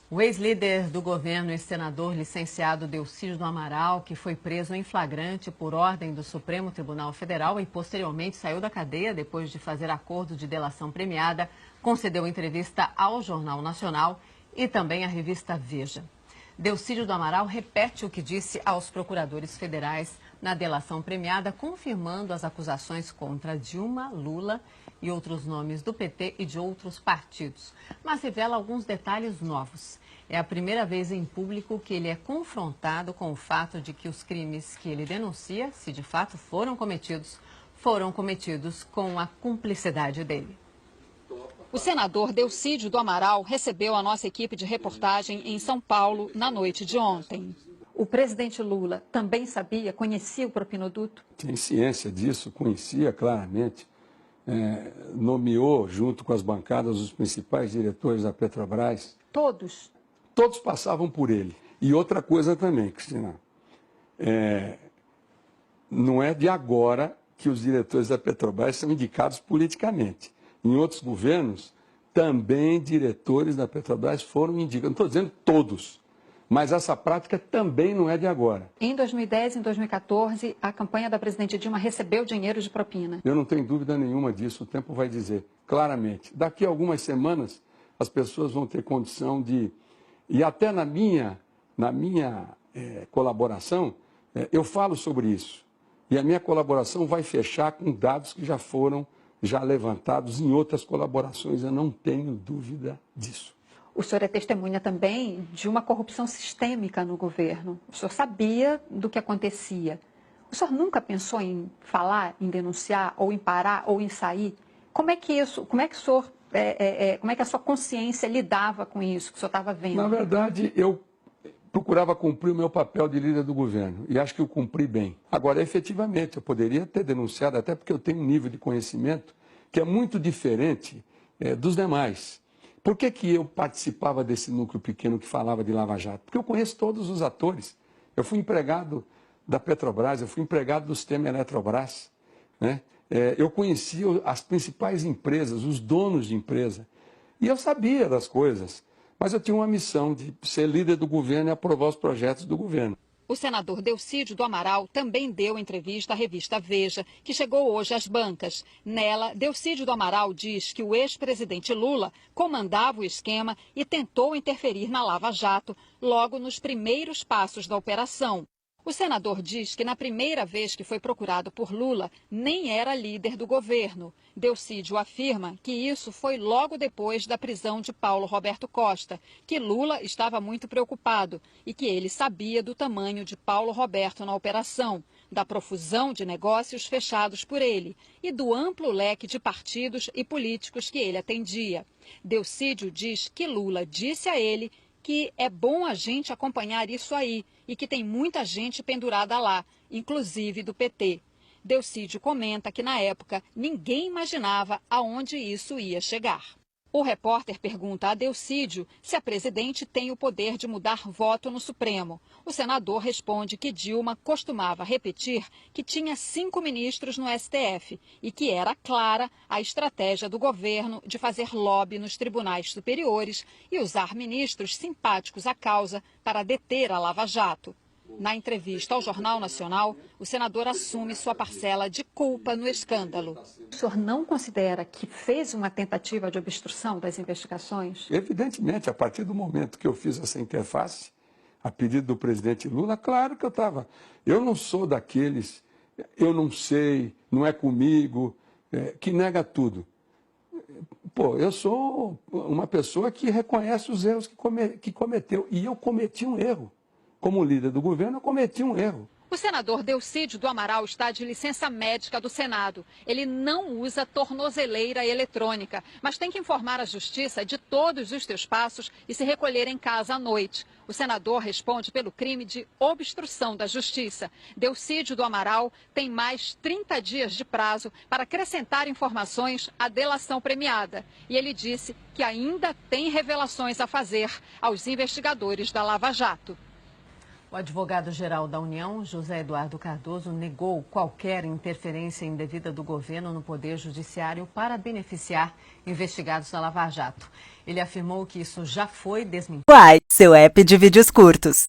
O ex-líder do governo e senador licenciado Delcídio do Amaral, que foi preso em flagrante por ordem do Supremo Tribunal Federal e posteriormente saiu da cadeia depois de fazer acordo de delação premiada, concedeu entrevista ao Jornal Nacional e também à revista Veja. Delcídio do Amaral repete o que disse aos procuradores federais na delação premiada, confirmando as acusações contra Dilma, Lula e outros nomes do PT e de outros partidos, mas revela alguns detalhes novos. É a primeira vez em público que ele é confrontado com o fato de que os crimes que ele denuncia, se de fato foram cometidos com a cumplicidade dele. O senador Delcídio do Amaral recebeu a nossa equipe de reportagem em São Paulo na noite de ontem. O presidente Lula também sabia, conhecia o propinoduto? Tem ciência disso, conhecia claramente. Nomeou, junto com as bancadas, os principais diretores da Petrobras. Todos? Todos passavam por ele. E outra coisa também, Cristina, não é de agora que os diretores da Petrobras são indicados politicamente. Em outros governos, também diretores da Petrobras foram indicados. Não estou dizendo todos, mas essa prática também não é de agora. Em 2010 e em 2014, a campanha da presidente Dilma recebeu dinheiro de propina. Eu não tenho dúvida nenhuma disso, o tempo vai dizer claramente. Daqui a algumas semanas, as pessoas vão ter condição de... E até na minha colaboração, eu falo sobre isso. E a minha colaboração vai fechar com dados que já foram levantados em outras colaborações, eu não tenho dúvida disso. O senhor é testemunha também de uma corrupção sistêmica no governo. O senhor sabia do que acontecia. O senhor nunca pensou em falar, em denunciar, ou em parar, ou em sair? Como é que a sua consciência lidava com isso que o senhor estava vendo? Na verdade, eu procurava cumprir o meu papel de líder do governo, e acho que eu cumpri bem. Agora, efetivamente, eu poderia ter denunciado, até porque eu tenho um nível de conhecimento que é muito diferente dos demais. Por que eu participava desse núcleo pequeno que falava de Lava Jato? Porque eu conheço todos os atores. Eu fui empregado da Petrobras, eu fui empregado do sistema Eletrobras, né? Eu conhecia as principais empresas, os donos de empresa, e eu sabia das coisas. Mas eu tinha uma missão de ser líder do governo e aprovar os projetos do governo. O senador Delcídio do Amaral também deu entrevista à revista Veja, que chegou hoje às bancas. Nela, Delcídio do Amaral diz que o ex-presidente Lula comandava o esquema e tentou interferir na Lava Jato logo nos primeiros passos da operação. O senador diz que na primeira vez que foi procurado por Lula, nem era líder do governo. Delcídio afirma que isso foi logo depois da prisão de Paulo Roberto Costa, que Lula estava muito preocupado e que ele sabia do tamanho de Paulo Roberto na operação, da profusão de negócios fechados por ele e do amplo leque de partidos e políticos que ele atendia. Delcídio diz que Lula disse a ele que é bom a gente acompanhar isso aí e que tem muita gente pendurada lá, inclusive do PT. Delcídio comenta que, na época, ninguém imaginava aonde isso ia chegar. O repórter pergunta a Delcídio se a presidente tem o poder de mudar voto no Supremo. O senador responde que Dilma costumava repetir que tinha 5 ministros no STF e que era clara a estratégia do governo de fazer lobby nos tribunais superiores e usar ministros simpáticos à causa para deter a Lava Jato. Na entrevista ao Jornal Nacional, o senador assume sua parcela de culpa no escândalo. O senhor não considera que fez uma tentativa de obstrução das investigações? Evidentemente, a partir do momento que eu fiz essa interface, a pedido do presidente Lula, claro que eu estava. Eu não sou daqueles, eu não sei, não é comigo, que nega tudo. Pô, eu sou uma pessoa que reconhece os erros que cometeu, e eu cometi um erro. Como líder do governo, eu cometi um erro. O senador Delcídio do Amaral está de licença médica do Senado. Ele não usa tornozeleira eletrônica, mas tem que informar a Justiça de todos os seus passos e se recolher em casa à noite. O senador responde pelo crime de obstrução da Justiça. Delcídio do Amaral tem mais 30 dias de prazo para acrescentar informações à delação premiada. E ele disse que ainda tem revelações a fazer aos investigadores da Lava Jato. O advogado-geral da União, José Eduardo Cardoso, negou qualquer interferência indevida do governo no Poder Judiciário para beneficiar investigados da Lava Jato. Ele afirmou que isso já foi desmentido. Uai, seu app de vídeos curtos.